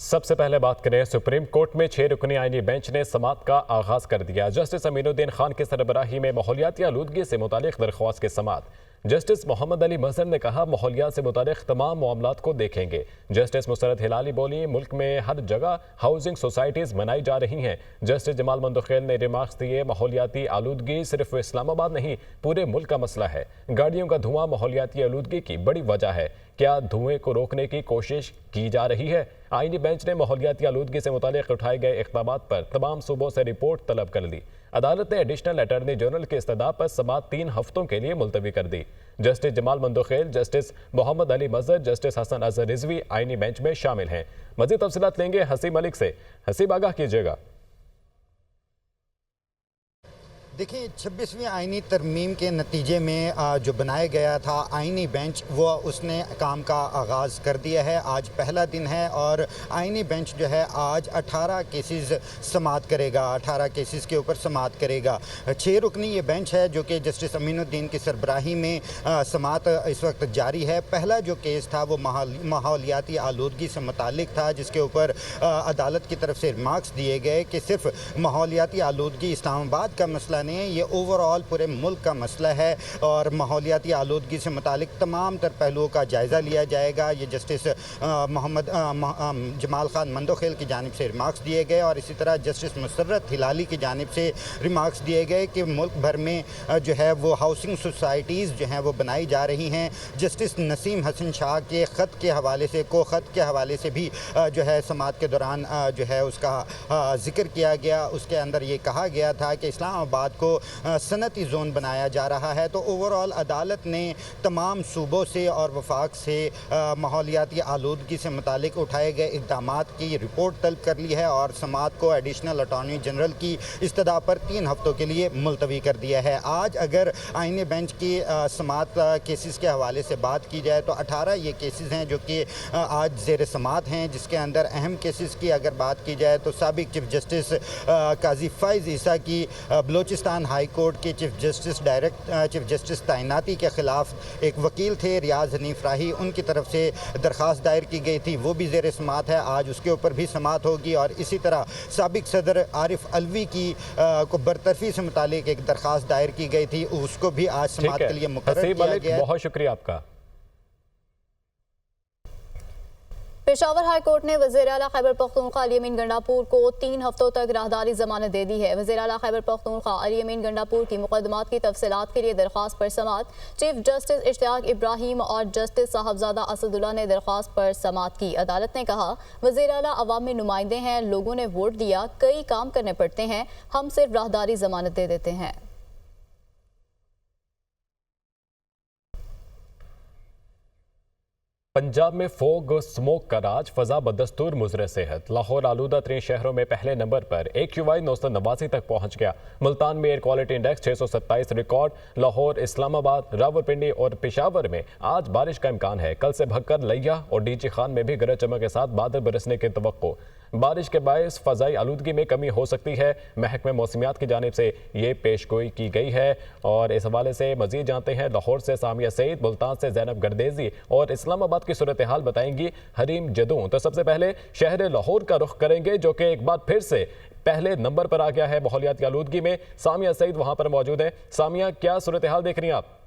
سب سے پہلے بات کریں سپریم کورٹ میں 6 رکنی آئینی بینچ نے سماعت کا آغاز کر دیا۔ جسٹس امین الدین خان کی سربراہی میں ماحولیاتی آلودگی سے متعلق درخواست کی سماعت۔ جسٹس محمد علی مظہر نے کہا ماحولیات سے متعلق تمام معاملات کو دیکھیں گے۔ جسٹس مسرت ہلالی بولی ملک میں ہر جگہ ہاؤسنگ سوسائٹیز بنائی جا رہی ہیں۔ جسٹس جمال مندوخیل نے ریمارکس دیے ماحولیاتی آلودگی صرف اسلام آباد نہیں پورے ملک کا مسئلہ ہے۔ گاڑیوں کا دھواں ماحولیاتی آلودگی کی بڑی وجہ ہے۔ کیا دھوئیں کو روکنے کی کوشش کی جا رہی ہے؟ آئینی بینچ نے ماحولیاتی آلودگی سے متعلق اٹھائے گئے اقدامات پر تمام صوبوں سے رپورٹ طلب کر لی۔ عدالت نے ایڈیشنل اٹارنی جنرل کی استدعا پر سماعت 3 ہفتوں کے لیے ملتوی کر دی۔ جسٹس جمال مندوخیل، جسٹس محمد علی مظہر، جسٹس حسن اظہر رضوی آئینی بینچ میں شامل ہیں۔ مزید تفصیلات لیں گے حسیب ملک سے۔ حسیب آگاہ کیجیے گا۔ دیکھیں 26ویں آئینی ترمیم کے نتیجے میں جو بنایا گیا تھا آئینی بینچ وہ اس نے کام کا آغاز کر دیا ہے۔ آج پہلا دن ہے اور آئینی بینچ جو ہے آج 18 کیسز سماعت کرے گا، 18 کیسز کے اوپر سماعت کرے گا۔ 6 رکنی یہ بینچ ہے جو کہ جسٹس امین الدین کی سربراہی میں سماعت اس وقت جاری ہے۔ پہلا جو کیس تھا وہ ماحولیاتی آلودگی سے متعلق تھا، جس کے اوپر عدالت کی طرف سے ریمارکس دیے گئے کہ صرف ماحولیاتی آلودگی اسلام آباد کا مسئلہ نہیں، یہ اوور آل پورے ملک کا مسئلہ ہے اور ماحولیاتی آلودگی سے متعلق تمام تر پہلوؤں کا جائزہ لیا جائے گا۔ یہ جسٹس جمال خان مندوخیل کی جانب سے ریمارکس دیے گئے اور اسی طرح جسٹس مسرت ہلالی کی جانب سے ریمارکس دیے گئے کہ ملک بھر میں جو ہے وہ ہاؤسنگ سوسائٹیز جو ہیں وہ بنائی جا رہی ہیں۔ جسٹس نسیم حسن شاہ کے خط کے حوالے سے بھی جو ہے سماعت کے دوران جو ہے اس کا ذکر کیا گیا۔ اس کے اندر یہ کہا گیا تھا کہ اسلام آباد کو صنعتی زون بنایا جا رہا ہے۔ تو اوور آل عدالت نے تمام صوبوں سے اور وفاق سے ماحولیاتی آلودگی سے متعلق اٹھائے گئے اقدامات کی رپورٹ طلب کر لی ہے اور سماعت کو ایڈیشنل اٹارنی جنرل کی استدعا پر 3 ہفتوں کے لیے ملتوی کر دیا ہے۔ آج اگر آئینی بینچ کی سماعت کیسز کے حوالے سے بات کی جائے تو 18 یہ کیسز ہیں جو کہ آج زیر سماعت ہیں، جس کے اندر اہم کیسز کی اگر بات کی جائے تو سابق چیف جسٹس قاضی فائز عیسیٰ کی بلوچستان ہائی کورٹ کے چیف جسٹس تعیناتی کے خلاف ایک وکیل تھے ریاض حنیف راہی، ان کی طرف سے درخواست دائر کی گئی تھی، وہ بھی زیر سماعت ہے۔ آج اس کے اوپر بھی سماعت ہوگی اور اسی طرح سابق صدر عارف علوی کی کو برطرفی سے متعلق ایک درخواست دائر کی گئی تھی، اس کو بھی آج سماعت کے لیے مقرر کیا گیا ہے۔ بہت شکریہ آپ کا۔ پشاور ہائی کورٹ نے وزیر اعلیٰ خیبر پختونخوا علی امین گنڈاپور کو 3 ہفتوں تک راہداری ضمانت دے دی ہے۔ وزیر اعلیٰ خیبر پختونخوا علی امین گنڈاپور کی مقدمات کی تفصیلات کے لیے درخواست پر سماعت۔ چیف جسٹس اشتیاق ابراہیم اور جسٹس صاحبزادہ اسد اللہ نے درخواست پر سماعت کی۔ عدالت نے کہا وزیر اعلیٰ عوام میں نمائندے ہیں، لوگوں نے ووٹ دیا، کئی کام کرنے پڑتے ہیں، ہم صرف راہداری ضمانت دے دیتے ہیں۔ پنجاب میں فوگ سموک کا راج، فضا بدستور مضر صحت۔ لاہور آلودہ ترین شہروں میں پہلے نمبر پر AQI 989 تک پہنچ گیا۔ ملتان میں air quality index 627 record. Lahore, Islamabad, Rawalpindi اور پشاور میں آج بارش کا امکان ہے۔ کل سے بھکر، لیا اور ڈی جی خان میں بھی گرج چمک کے ساتھ بادل برسنے کی توقع۔ بارش کے باعث فضائی آلودگی میں کمی ہو سکتی ہے، محکمہ موسمیات کی جانب سے یہ پیش گوئی کی گئی ہے۔ اور اس حوالے سے مزید جانتے ہیں لاہور سے سامیہ سعید، ملتان سے زینب گردیزی اور اسلام آباد کی صورتحال بتائیں گی حریم جدوں۔ تو سب سے پہلے شہر لاہور کا رخ کریں گے جو کہ ایک بار پھر سے پہلے نمبر پر آ گیا ہے ماحولیاتی آلودگی میں۔ سامیہ سعید وہاں پر موجود ہیں۔ سامیہ، کیا صورتحال دیکھ رہی ہیں آپ؟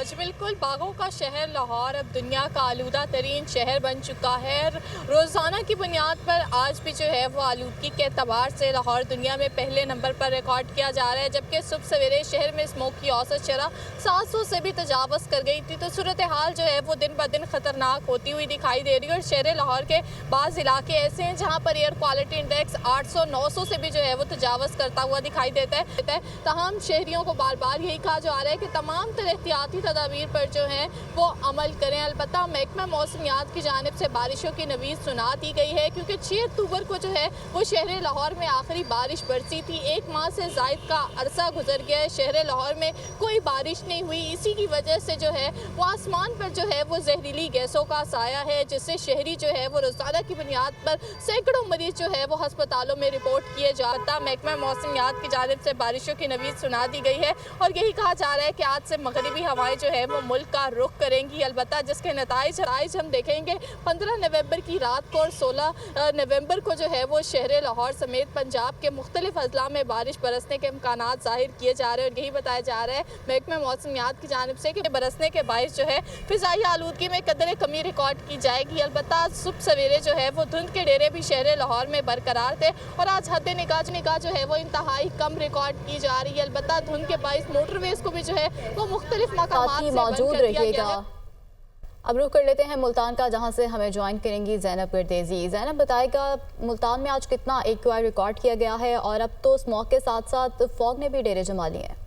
جی بالکل، باغوں کا شہر لاہور اب دنیا کا آلودہ ترین شہر بن چکا ہے۔ روزانہ کی بنیاد پر آج بھی جو ہے وہ آلودگی کے اعتبار سے لاہور دنیا میں پہلے نمبر پر ریکارڈ کیا جا رہا ہے، جبکہ صبح سویرے شہر میں اسموک کی اوسط شرح 700 سے بھی تجاوز کر گئی تھی۔ تو صورتحال جو ہے وہ دن بدن خطرناک ہوتی ہوئی دکھائی دے رہی ہے اور شہر لاہور کے بعض علاقے ایسے ہیں جہاں پر ایئر کوالٹی انڈیکس 800-900 سے بھی جو ہے وہ تجاوز کرتا ہوا دکھائی دیتا ہے۔ تاہم شہریوں کو بار بار یہی کہا جا رہا ہے کہ تمام تر احتیاطی تدابیر پر جو ہیں وہ عمل کریں۔ البتہ محکمہ موسمیات کی جانب سے بارشوں کی نوید سنا دی گئی ہے، کیونکہ 6 اکتوبر کو جو ہے وہ شہر لاہور میں آخری بارش برسی تھی۔ 1 ماہ سے زائد کا عرصہ گزر گیا ہے، شہر لاہور میں کوئی بارش نہیں ہوئی۔ اسی کی وجہ سے جو ہے وہ آسمان پر جو ہے وہ زہریلی گیسوں کا سایہ ہے، جس سے شہری جو ہے وہ روزانہ کی بنیاد پر سینکڑوں مریض جو ہے وہ ہسپتالوں میں رپورٹ کیے جاتا۔ محکمہ موسمیات کی جانب سے بارشوں کی نوید سنا دی گئی ہے اور یہی کہا جا رہا ہے کہ آج سے مغربی ہوائیں जो है वो मुल्क का रुख करेंगी, अलबत्ता जिसके नताइज हम देखेंगे 15 नवंबर की रात को और 16 नवंबर को जो है वो शहर लाहौर समेत पंजाब के मुख्तलिफ अजला में बारिश बरसने के इम्कानात ज़ाहिर किए जा रहे हैं। और यही बताया जा रहा है महकमे मौसमियात की जानिब से कि बरसने के बायस जो है फ़िज़ाई आलूदगी में कदर कमी रिकॉर्ड की जाएगी। अलबत्ता सुबह सवेरे जो है वो धुंध के डेरे भी शहर लाहौर में बरकरार थे और आज हद निगाह जो है वो इंतहाई कम रिकॉर्ड की जा रही है। अलबत्ता धुंध के बायस मोटरवेज को भी जो है वो मुख्तलिफ मकामात से बंद मौजूद कर दिया रहिएगा। गया है। अब रुख कर लेते हैं मुल्तान का, जहां से हमें ज्वाइन करेंगी ज़ैनब गर्देज़ी। ज़ैनब बताएगा मुल्तान में आज कितना AQI रिकॉर्ड किया गया है और अब तो स्मॉग के साथ साथ फॉग ने भी डेरे जमा लिए हैं।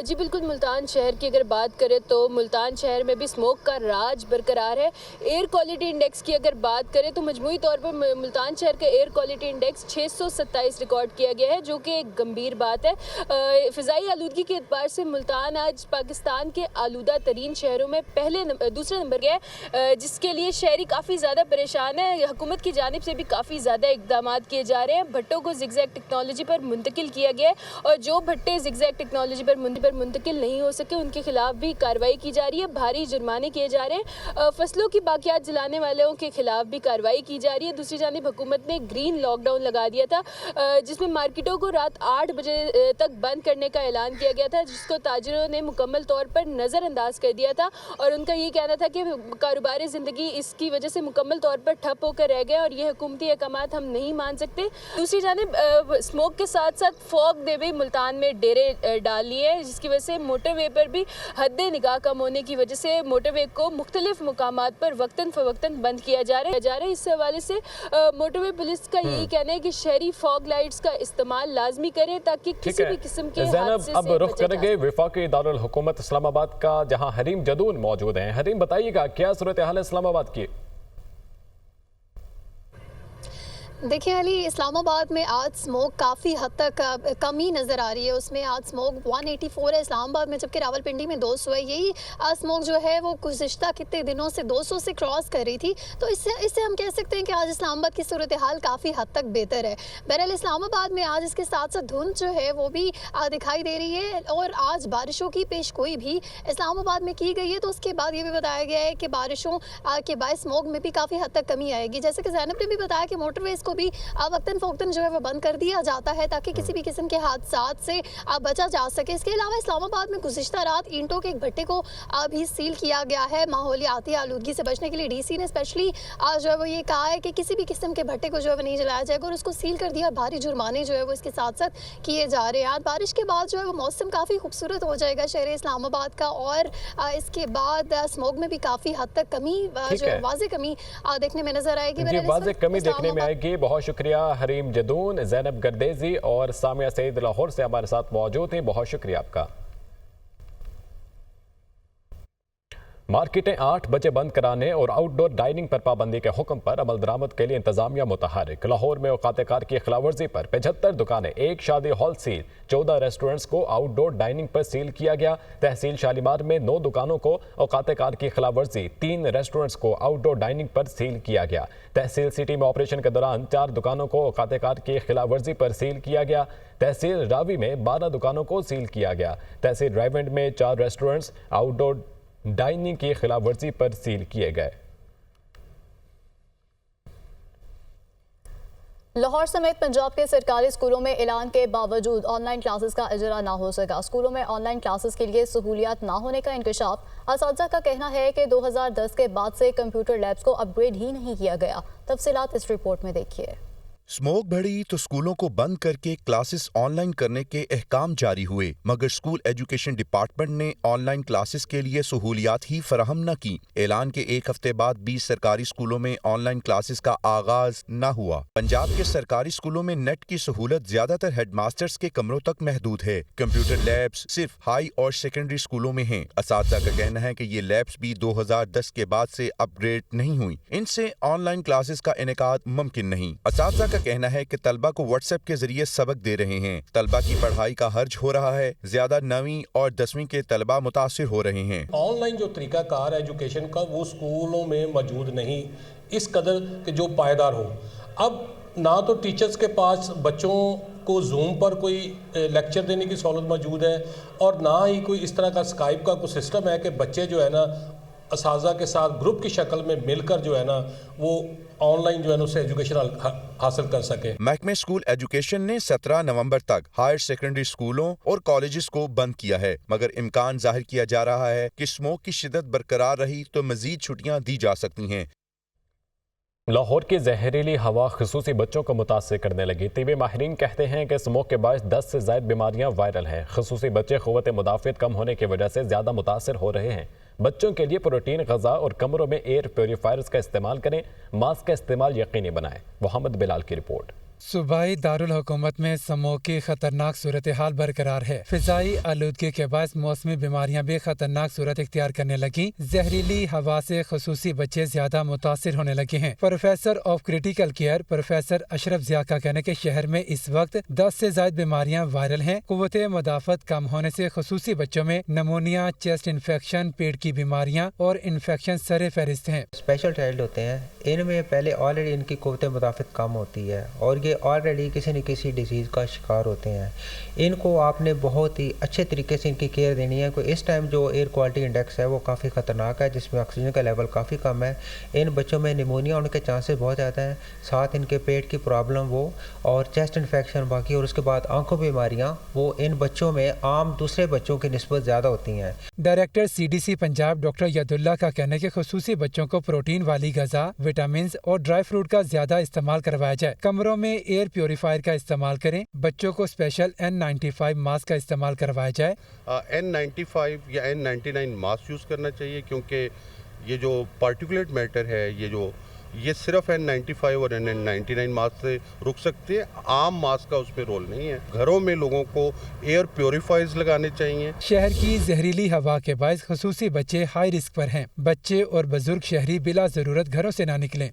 जी बिल्कुल, मुल्तान शहर की अगर बात करें तो मुल्तान शहर में भी स्मोक का राज बरकरार है। एयर क्वालिटी इंडेक्स की अगर बात करें तो मजमूई तौर पर मुल्तान शहर का एयर क्वालिटी इंडेक्स 627 रिकॉर्ड किया गया है, जो कि एक गंभीर बात है। फ़िज़ाई आलूदगी के एतबार से मुल्तान आज पाकिस्तान के आलूदा तरीन शहरों में दूसरे नंबर गया है, जिसके लिए शहरी काफ़ी ज़्यादा परेशान है। हुकूमत की जानिब से भी काफ़ी ज़्यादा इक़दाम किए जा रहे हैं। भट्टों को ज़िगज़ैग टेक्नोलॉजी पर मुंतकिल किया गया है और जो भट्टे ज़िगज़ैग टेक्नोलॉजी पर मुंतकिल नहीं हो सके उनके खिलाफ भी कार्रवाई की जा रही है। भारी जुर्माने किए जा रहे हैं। फसलों की बाकियात जलाने वालों के खिलाफ भी कार्रवाई की जा रही है। दूसरी जानिब हुकूमत ने ग्रीन लॉकडाउन लगा दिया था, जिसमें मार्केटों को रात 8 बजे तक बंद करने का ऐलान किया गया था, जिसको ताजिरों ने मुकम्मल तौर पर नज़रअंदाज कर दिया था और उनका ये कहना था कि कारोबारी ज़िंदगी इसकी वजह से मुकम्मल तौर पर ठप होकर रह गया और ये हुकूमती अहकामात हम नहीं मान सकते। दूसरी जानिब स्मोक के साथ साथ फॉग ने भी मुल्तान में डेरे डाल लिए हैं, जिसकी वजह से मोटरवे पर भी हद निगाह कम होने की वजह से मोटरवे को मुख्तलिफ मुकामात पर वक्तन फ़वक्तन बंद किया जा रहा है। इस हवाले से मोटरवे पुलिस का यही कहना है कि शहरी फॉग लाइट्स का इस्तेमाल लाजमी करें ताकि किसी भी किस्म के हादसे से अब रुख करेंगे वफाकी दारुल हुकूमत इस्लामाबाद का, जहां हरीम जदून मौजूद हैं। हरीम, बताइएगा क्या सूरत हाल है इस्लामाबाद की? देखिए अली, इस्लामाबाद में आज स्मोक काफ़ी हद तक कमी नज़र आ रही है। उसमें आज स्मोक 184 है इस्लामाबाद में, जबकि रावलपिंडी में 200 है। यही स्मोक जो है वो गुज़िश्ता कितने दिनों से 200 से क्रॉस कर रही थी। तो इससे हम कह सकते हैं कि आज इस्लामाबाद की सूरत हाल काफ़ी हद तक बेहतर है। बहरहाल इस्लामाबाद में आज इसके साथ साथ धुंध जो है वो भी दिखाई दे रही है और आज बारिशों की पेशगोई भी इस्लामाबाद में की गई है। तो उसके बाद ये भी बताया गया है कि बारिशों के बाद स्मोक में भी काफ़ी हद तक कमी आएगी। जैसे कि ज़ैनब ने भी बताया कि मोटरवेज़ भी वक्तन फ़वक्तन जो है वो बंद कर दिया जाता है ताकि किसी भी किस्म के हादसात से बचा जा सके। इसके अलावा इस्लामाबाद में गुज़िश्ता रात ईंटों के एक भट्टे को भी सील किया गया है। माहौलियाती आलूदगी से बचने के लिए DC ने स्पेशली जो है वो ये कहा है कि किसी भी किस्म के भट्टे को जो है वो नहीं जलाया जाएगा और उसको सील कर दिया। भारी जुर्माने जो है वो इसके साथ साथ किए जा रहे हैं। आज बारिश के बाद जो है वो मौसम काफ़ी खूबसूरत हो जाएगा शहर इस्लामाबाद का और इसके बाद स्मोक में भी काफ़ी हद तक कमी जो है वाज़े कमी देखने में नजर आएगी। वाज़े कमी देखने में आएगी। बहुत शुक्रिया हरीम जदून, ज़ैनब गर्देज़ी और सामिया सईद लाहौर से हमारे साथ मौजूद हैं। बहुत शुक्रिया आपका। मार्केटें 8 बजे बंद कराने और आउटडोर डाइनिंग पर पाबंदी के हुक्म पर अमल दरामद के लिए इंतजामिया मुतहरिक। लाहौर में औकात-ए-कार की खिलाफवर्जी पर 75 दुकानें, एक शादी हॉल सील, 14 रेस्टोरेंट्स को आउटडोर डाइनिंग पर सील किया गया। तहसील शालीमार में 9 दुकानों को औकात-ए-कार की खिलाफवर्जी, 3 रेस्टोरेंट्स को आउटडोर डाइनिंग पर सील किया गया। तहसील सिटी में ऑपरेशन के दौरान 4 दुकानों को औकात-ए-कार की खिलाफवर्जी पर सील किया गया। तहसील रावी में 12 दुकानों को सील किया गया। तहसील रायवंड में 4 रेस्टोरेंट्स आउटडोर डाइनिंग की खिलाफवर्जी पर सील किए गए। लाहौर समेत पंजाब के सरकारी स्कूलों में ऐलान के बावजूद ऑनलाइन क्लासेस का इजरा ना हो सका। स्कूलों में ऑनलाइन क्लासेस के लिए सहूलियात ना होने का इंकशाफ। असातिज़ा का कहना है कि 2010 के बाद से कंप्यूटर लैब्स को अपग्रेड ही नहीं किया गया। तफसीलात इस रिपोर्ट में देखिए। स्मोक बढ़ी तो स्कूलों को बंद करके क्लासेस ऑनलाइन करने के अहकाम जारी हुए, मगर स्कूल एजुकेशन डिपार्टमेंट ने ऑनलाइन क्लासेस के लिए सहूलियात ही फराहम न की। ऐलान के एक हफ्ते बाद 20 सरकारी स्कूलों में ऑनलाइन क्लासेस का आगाज न हुआ। पंजाब के सरकारी स्कूलों में नेट की सहूलत ज्यादातर हेडमास्टर्स के कमरों तक महदूद है। कंप्यूटर लैब्स सिर्फ हाई और सेकेंडरी स्कूलों में हैं। असातिज़ा का कहना है कि ये लैब्स भी 2010 के बाद से अपग्रेड नहीं हुई। इनसे ऑनलाइन क्लासेस का इनेकाद मुमकिन नहीं। असातिज़ा का कहना है कि तलबा को व्हाट्सएप के जरिए सबक दे रहे हैं। तलबा की पढ़ाई का हर्ज हो रहा है। ज्यादा 9वीं और 10वीं के तलबा मुतासिर हो रहे हैं। ऑनलाइन जो तरीकाकार एजुकेशन का वो स्कूलों में मौजूद नहीं, इस कदर के जो पायदार हो। अब ना तो टीचर्स के पास बच्चों को जूम पर कोई लेक्चर देने की सहूलत मौजूद है और ना ही कोई इस तरह का स्काइप का कोई सिस्टम है कि बच्चे जो है ना असातिज़ा के साथ ग्रुप की शक्ल में मिलकर जो है ना वो ऑनलाइन जो है ना उससे एजुकेशन हासिल कर सके। महकमे स्कूल एजुकेशन ने 17 नवंबर तक हायर सेकेंडरी स्कूलों और कॉलेजेस को बंद किया है, मगर इम्कान जाहिर किया जा रहा है कि स्मोक की शिद्दत बरकरार रही तो मजीद छुट्टियां दी जा सकती हैं। लाहौर की जहरीली हवा खुसूसी बच्चों को मुतासर करने लगी। तिबी माहिरीन कहते हैं कि स्मोक के बायस 10 से ज़ायद बीमारियां वायरल हैं। खुसूसी बच्चे क़ुव्वत मुदाफ़ियत कम होने की वजह से ज़्यादा मुतासर हो रहे हैं। बच्चों के लिए प्रोटीन ग़ज़ा और कमरों में एयर प्योरीफायर्स का इस्तेमाल करें। मास्क का इस्तेमाल यकीनी बनाएं। मोहम्मद बिलाल की रिपोर्ट। सूबाई दारुल हुकूमत में स्मोक की खतरनाक सूरत हाल बरकरार है। फिजाई आलूदगी के बायस मौसमी बीमारियां भी खतरनाक सूरत इख्तियार करने लगी। जहरीली हवा से खुसूसी बच्चे ज्यादा मुतासिर होने लगे हैं। Professor of critical care professor Ashraf Zia का कहना है कि शहर में इस वक्त 10 से ज़ायद बीमारियां वायरल हैं। क़ुव्वत मुदाफ़त कम होने से खुसूसी बच्चों में नमोनिया, चेस्ट इन्फेक्शन, पेट की बीमारियां और इन्फेक्शन सरे फहरिस्त हैं। स्पेशल चाइल्ड होते हैं, इनमें पहले ऑलरेडी इनकी क़ुव्वत मुदाफ़त कम होती है और ये ऑलरेडी किसी न किसी डिजीज़ का शिकार होते हैं। इनको आपने बहुत ही अच्छे तरीके से इनकी केयर देनी है। कोई इस टाइम जो एयर क्वालिटी इंडेक्स है वो काफ़ी ख़तरनाक है, जिसमें ऑक्सीजन का लेवल काफ़ी कम है। इन बच्चों में निमोनिया होने के चांसेस बहुत ज़्यादा हैं, साथ इनके पेट की प्रॉब्लम वो और चेस्ट इन्फेक्शन बाकी, और उसके बाद आंखों बीमारियाँ वो इन बच्चों में आम दूसरे बच्चों की निस्बत ज़्यादा होती हैं। Director CDC Punjab doctor Yadulla का कहना है कि खुसूसी बच्चों को प्रोटीन वाली ग़ज़ा, विटामिन और ड्राई फ्रूट का ज़्यादा इस्तेमाल करवाया जाए। कमरों में एयर प्योरीफायर का इस्तेमाल करें। बच्चों को स्पेशल N95 मास्क का इस्तेमाल करवाया जाए। N95 या N99 मास्क यूज़ करना चाहिए, क्योंकि ये जो पार्टिकुलेट मैटर है ये सिर्फ N95 और N99 मास्क से रुक सकते हैं। आम मास्क का उस पर रोल नहीं है। घरों में लोगों को एयर प्योरीफायर्स लगाने चाहिए। शहर की जहरीली हवा के बायस खुसूसी बच्चे हाई रिस्क पर हैं। बच्चे और बुजुर्ग शहरी बिला ज़रूरत घरों से ना निकलें।